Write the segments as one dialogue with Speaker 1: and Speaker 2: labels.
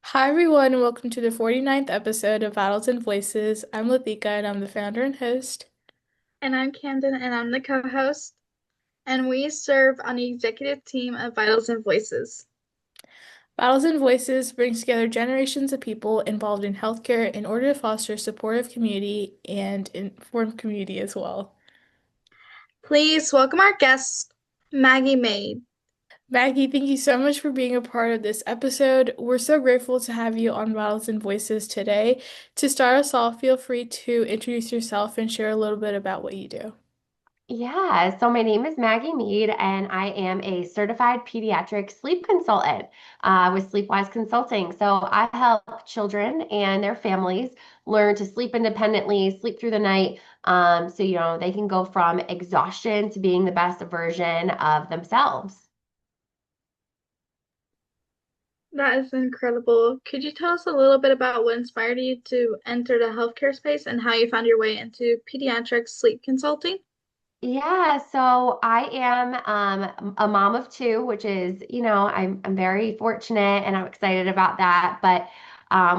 Speaker 1: Hi, everyone, and welcome to the 49th episode of Battles and Voices. I'm Lathika, and I'm the founder and host.
Speaker 2: And I'm Camden, and I'm the co-host, and we serve on the executive team of Vitals and Voices.
Speaker 1: Battles and Voices brings together generations of people involved in healthcare in order to foster a supportive community and informed community as well.
Speaker 2: Please welcome our guest, Maggie Meade.
Speaker 1: Maggie, thank you so much for being a part of this episode. We're so grateful to have you on Battles and Voices today. To start us off, feel free to introduce yourself and share a little bit about what you do.
Speaker 3: Yeah, so my name is Maggie Meade, and I am a certified pediatric sleep consultant with Sleepwise Consulting. So I help children and their families learn to sleep independently, sleep through the night, so they can go from exhaustion to being the best version of themselves.
Speaker 2: That is incredible. Could you tell us a little bit about what inspired you to enter the healthcare space and how you found your way into pediatric sleep consulting?
Speaker 3: Yeah, so I am a mom of two, which is, I'm very fortunate and I'm excited about that. But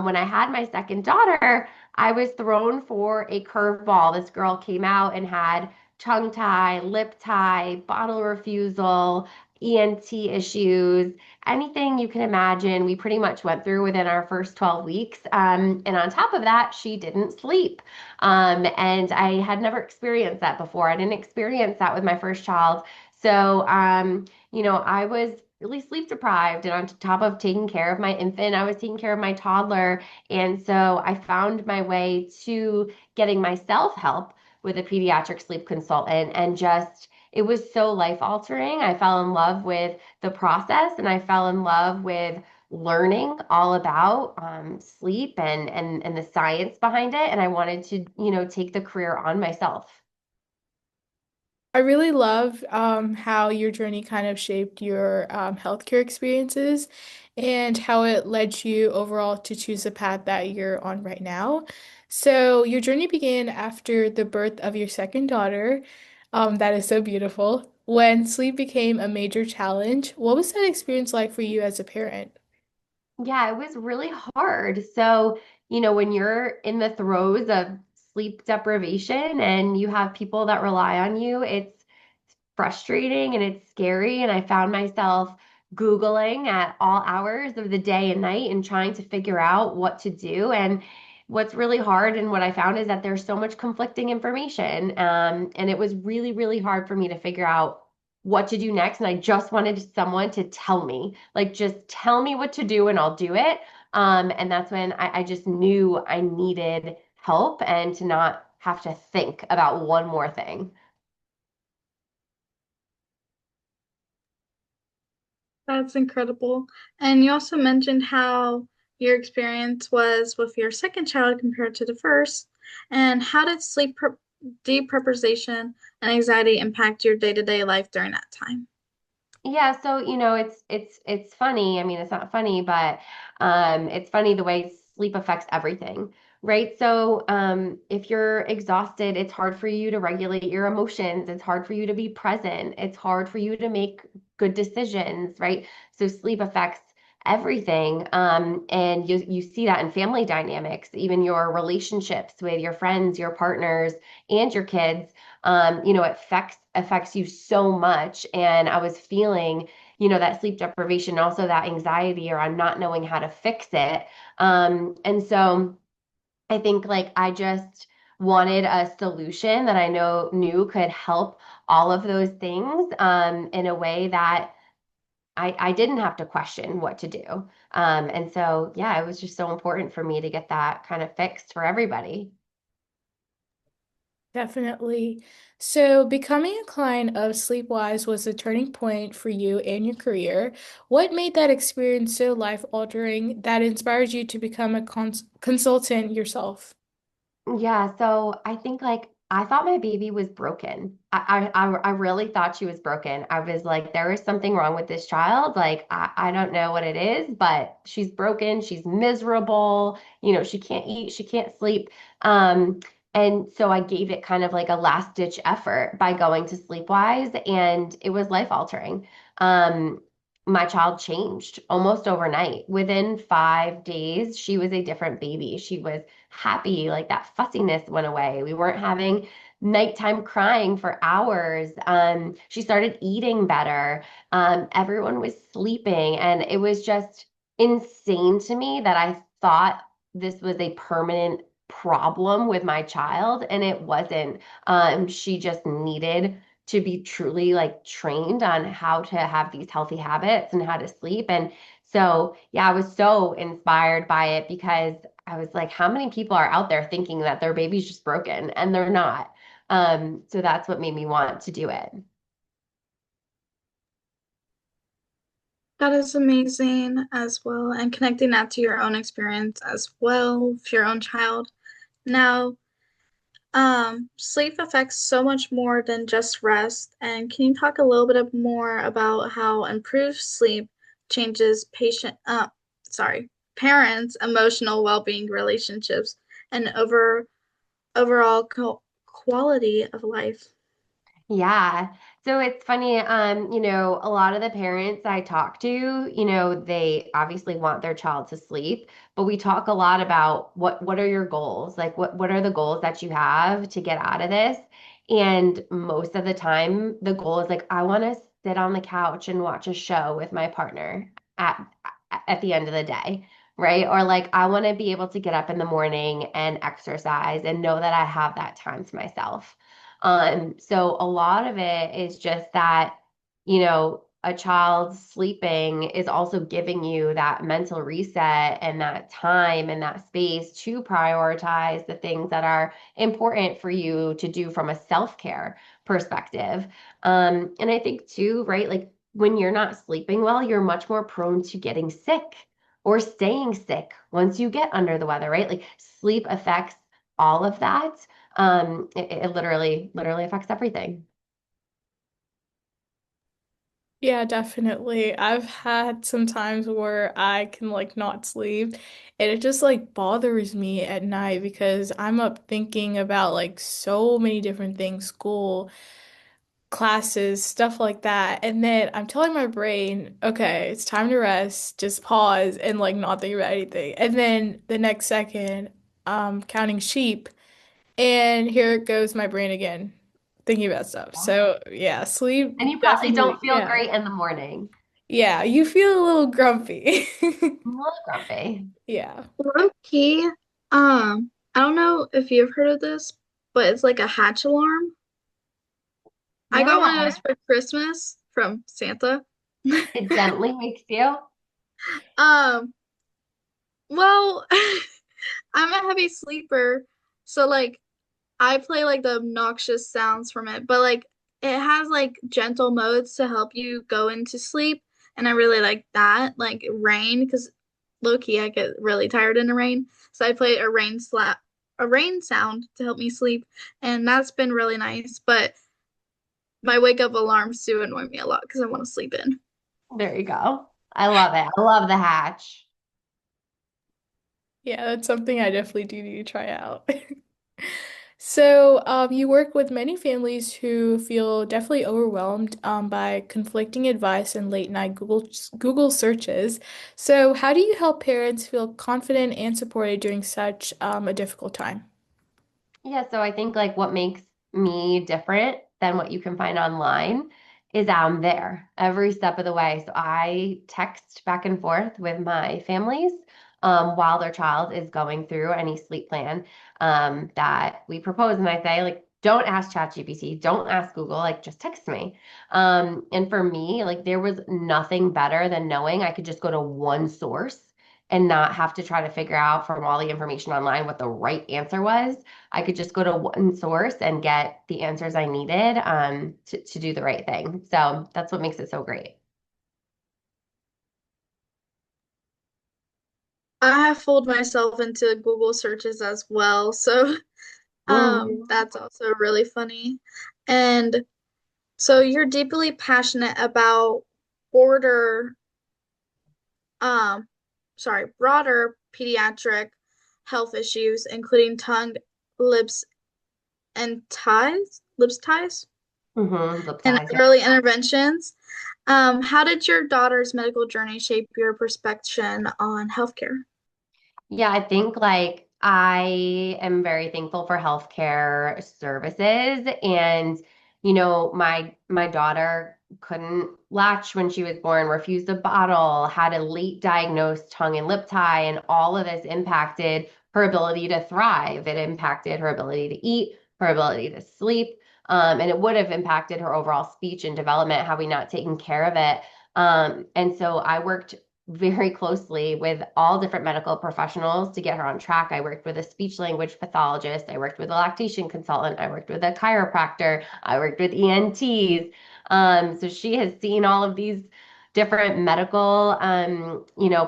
Speaker 3: when I had my second daughter, I was thrown for a curveball. This girl came out and had tongue tie, lip tie, bottle refusal, ENT issues, anything you can imagine. We pretty much went through within our first 12 weeks. And on top of that, she didn't sleep. And I had never experienced that before. I didn't experience that with my first child. So, I was really sleep deprived. And on top of taking care of my infant, I was taking care of my toddler. And so I found my way to getting myself help with a pediatric sleep consultant and just it was so life altering. I fell in love with the process and I fell in love with learning all about sleep and the science behind it. And I wanted to, take the career on myself.
Speaker 1: I really love how your journey kind of shaped your healthcare experiences and how it led you overall to choose the path that you're on right now. So, your journey began after the birth of your second daughter. That is so beautiful. When sleep became a major challenge, what was that experience like for you as a parent?
Speaker 3: Yeah, it was really hard. So, when you're in the throes of sleep deprivation and you have people that rely on you, it's frustrating and it's scary. And I found myself Googling at all hours of the day and night and trying to figure out what to do. And what's really hard and what I found is that there's so much conflicting information. And it was really, really hard for me to figure out what to do next. And I just wanted someone to tell me, like, just tell me what to do and I'll do it. And that's when I just knew I needed help and to not have to think about one more thing.
Speaker 2: That's incredible. And you also mentioned how your experience was with your second child compared to the first. And how did deprivation and anxiety impact your day-to-day life during that time?
Speaker 3: Yeah, so it's funny. I mean, it's not funny, but it's funny the way sleep affects everything, right? So if you're exhausted, it's hard for you to regulate your emotions. It's hard for you to be present. It's hard for you to make good decisions, right? So sleep affects everything, and you see that in family dynamics, even your relationships with your friends, your partners, and your kids. It affects you so much. And I was feeling, that sleep deprivation, also that anxiety around not knowing how to fix it. And so I think like I just wanted a solution that I knew could help all of those things in a way that I didn't have to question what to do. And so, yeah, it was just so important for me to get that kind of fixed for everybody.
Speaker 1: Definitely. So, becoming a client of Sleepwise was a turning point for you and your career. What made that experience so life-altering that inspired you to become a consultant yourself?
Speaker 3: Yeah, so I think like I thought my baby was broken. I really thought she was broken. I was like, there is something wrong with this child. Like I don't know what it is, but she's broken. She's miserable. She can't eat, she can't sleep. Um, and so I gave it kind of like a last ditch effort by going to Sleepwise, and it was life altering. Um, my child changed almost overnight. Within 5 days, she was a different baby. She was happy, like that fussiness went away. We weren't having nighttime crying for hours. She started eating better. Everyone was sleeping, and it was just insane to me that I thought this was a permanent problem with my child, and it wasn't. She just needed to be truly like trained on how to have these healthy habits and how to sleep. And so, yeah, I was so inspired by it because I was like, how many people are out there thinking that their baby's just broken and they're not? So that's what made me want to do it.
Speaker 2: That is amazing as well, and connecting that to your own experience as well for your own child. Now, sleep affects so much more than just rest. And can you talk a little bit more about how improved sleep changes parents' emotional well-being, relationships, and overall quality of life?
Speaker 3: Yeah. So it's funny, a lot of the parents I talk to, they obviously want their child to sleep, but we talk a lot about what are your goals? Like what are the goals that you have to get out of this? And most of the time the goal is like, I want to sit on the couch and watch a show with my partner at at the end of the day. Right. Or like, I want to be able to get up in the morning and exercise and know that I have that time to myself. So a lot of it is just that, a child sleeping is also giving you that mental reset and that time and that space to prioritize the things that are important for you to do from a self-care perspective. And I think too, right, like when you're not sleeping well, you're much more prone to getting sick or staying sick once you get under the weather, right? Like sleep affects all of that. It literally affects everything.
Speaker 1: Yeah, definitely. I've had some times where I can like not sleep and it just like bothers me at night because I'm up thinking about like so many different things, school, classes, stuff like that. And then I'm telling my brain, okay, it's time to rest, just pause and like not think about anything. And then the next second, counting sheep, and here goes my brain again, thinking about stuff.
Speaker 3: Yeah.
Speaker 1: So yeah, sleep
Speaker 3: And you probably
Speaker 1: definitely,
Speaker 3: don't feel
Speaker 1: yeah.
Speaker 3: great in the morning.
Speaker 1: Yeah, you feel a little grumpy.
Speaker 3: I'm a little grumpy.
Speaker 1: Yeah.
Speaker 2: Low key, I don't know if you've heard of this, but it's like a hatch alarm. I got one of
Speaker 3: Yeah,
Speaker 2: those for Christmas from Santa.
Speaker 3: it gently wakes you.
Speaker 2: Um, well, I'm a heavy sleeper, so like I play like the obnoxious sounds from it, but like it has like gentle modes to help you go into sleep, and I really like that. Like rain, because low key I get really tired in the rain, so I play a rain sound to help me sleep, and that's been really nice. But my wake up alarms do annoy me a lot because I want to sleep in.
Speaker 3: There you go. I love it. I love the hatch.
Speaker 1: Yeah, that's something I definitely do need to try out. So, you work with many families who feel definitely overwhelmed by conflicting advice and late night Google searches. So, how do you help parents feel confident and supported during such a difficult time?
Speaker 3: Yeah, so I think like what makes me different than what you can find online is I'm there every step of the way. So I text back and forth with my families while their child is going through any sleep plan that we propose. And I say, like, don't ask ChatGPT, don't ask Google, like, just text me. And for me, like, there was nothing better than knowing I could just go to one source and not have to try to figure out from all the information online what the right answer was. I could just go to one source and get the answers I needed to do the right thing. So that's what makes it so great.
Speaker 2: I have fooled myself into Google searches as well, so
Speaker 3: Mhm.
Speaker 2: that's also really funny. And so you're deeply passionate about border, um, broader pediatric health issues, including tongue, lips, and lips ties.
Speaker 3: Lip
Speaker 2: and
Speaker 3: ties, yeah.
Speaker 2: early interventions. How did your daughter's medical journey shape your perspective on healthcare?
Speaker 3: Yeah, I think like I am very thankful for healthcare services and my daughter couldn't latch when she was born, refused a bottle, had a late diagnosed tongue and lip tie, and all of this impacted her ability to thrive. It impacted her ability to eat, her ability to sleep, and it would have impacted her overall speech and development had we not taken care of it. And so I worked very closely with all different medical professionals to get her on track. I worked with a speech language pathologist, I worked with a lactation consultant, I worked with a chiropractor, I worked with ENTs. So she has seen all of these different medical,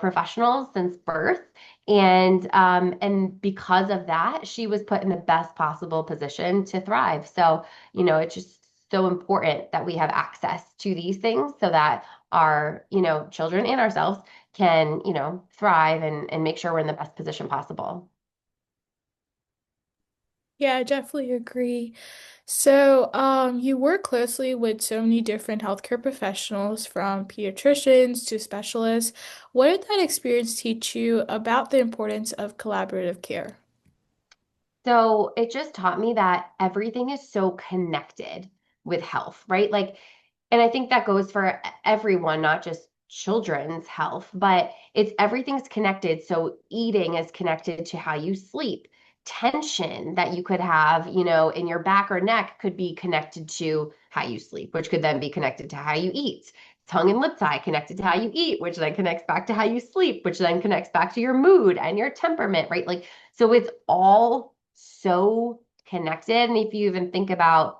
Speaker 3: professionals since birth. And because of that, she was put in the best possible position to thrive. So, it's just so important that we have access to these things so that our, children and ourselves can, thrive and make sure we're in the best position possible.
Speaker 1: Yeah, I definitely agree. So, you work closely with so many different healthcare professionals, from pediatricians to specialists. What did that experience teach you about the importance of collaborative care?
Speaker 3: So it just taught me that everything is so connected with health, right? Like, and I think that goes for everyone, not just children's health, but it's everything's connected. So eating is connected to how you sleep. Tension that you could have, in your back or neck could be connected to how you sleep, which could then be connected to how you eat. Tongue and lip tie connected to how you eat, which then connects back to how you sleep, which then connects back to your mood and your temperament, right? Like, so it's all so connected. And if you even think about,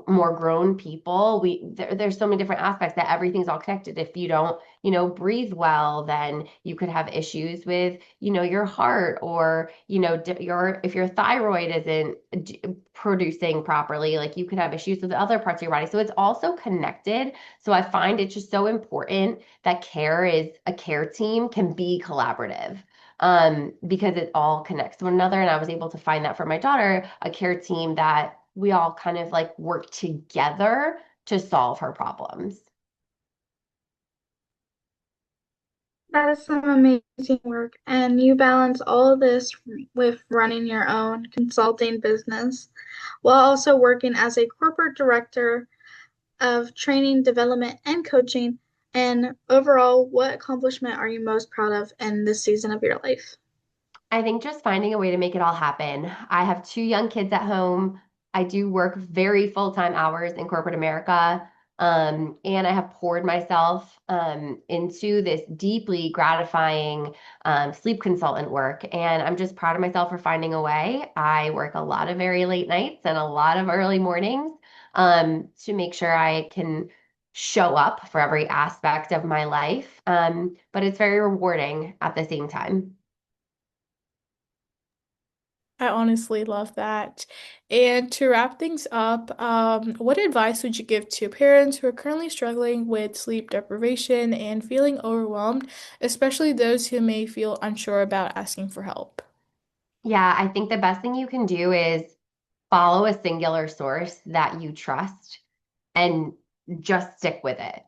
Speaker 3: more grown people, there's so many different aspects that everything's all connected. If you don't, breathe well, then you could have issues with, your heart or, if your thyroid isn't producing properly, like you could have issues with other parts of your body. So it's also connected. So I find it's just so important that a care team can be collaborative, because it all connects to one another. And I was able to find that for my daughter, a care team that we all kind of like work together to solve her problems.
Speaker 2: That is some amazing work, and you balance all of this with running your own consulting business while also working as a corporate director of training, development, and coaching. And overall, what accomplishment are you most proud of in this season of your life?
Speaker 3: I think just finding a way to make it all happen. I have two young kids at home. I do work very full-time hours in corporate America. And I have poured myself into this deeply gratifying sleep consultant work. And I'm just proud of myself for finding a way. I work a lot of very late nights and a lot of early mornings to make sure I can show up for every aspect of my life. But it's very rewarding at the same time.
Speaker 1: I honestly love that. And to wrap things up, what advice would you give to parents who are currently struggling with sleep deprivation and feeling overwhelmed, especially those who may feel unsure about asking for help?
Speaker 3: Yeah, I think the best thing you can do is follow a singular source that you trust and just stick with it.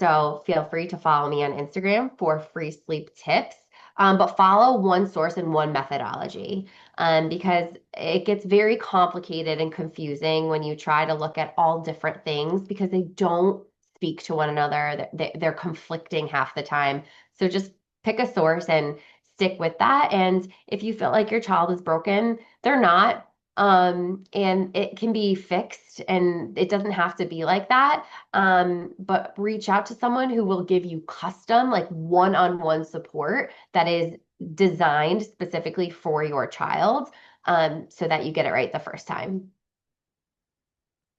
Speaker 3: So feel free to follow me on Instagram for free sleep tips. But follow one source and one methodology, because it gets very complicated and confusing when you try to look at all different things because they don't speak to one another. They're conflicting half the time. So just pick a source and stick with that. And if you feel like your child is broken, they're not. And it can be fixed and it doesn't have to be like that. But reach out to someone who will give you custom, like one-on-one support that is designed specifically for your child, so that you get it right the first time.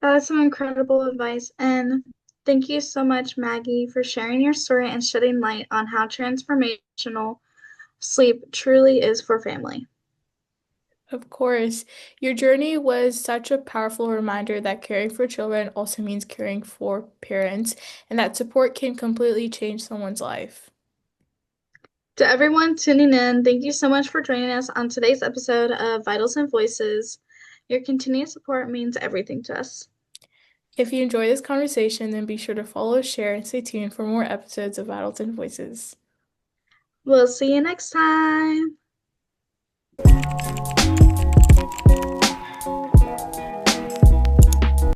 Speaker 2: That's some incredible advice. And thank you so much, Maggie, for sharing your story and shedding light on how transformational sleep truly is for family.
Speaker 1: Of course, your journey was such a powerful reminder that caring for children also means caring for parents, and that support can completely change someone's life.
Speaker 2: To everyone tuning in, thank you so much for joining us on today's episode of Vitals and Voices. Your continued support means everything to us.
Speaker 1: If you enjoy this conversation, then be sure to follow, share, and stay tuned for more episodes of Adults and Voices.
Speaker 2: We'll see you next time.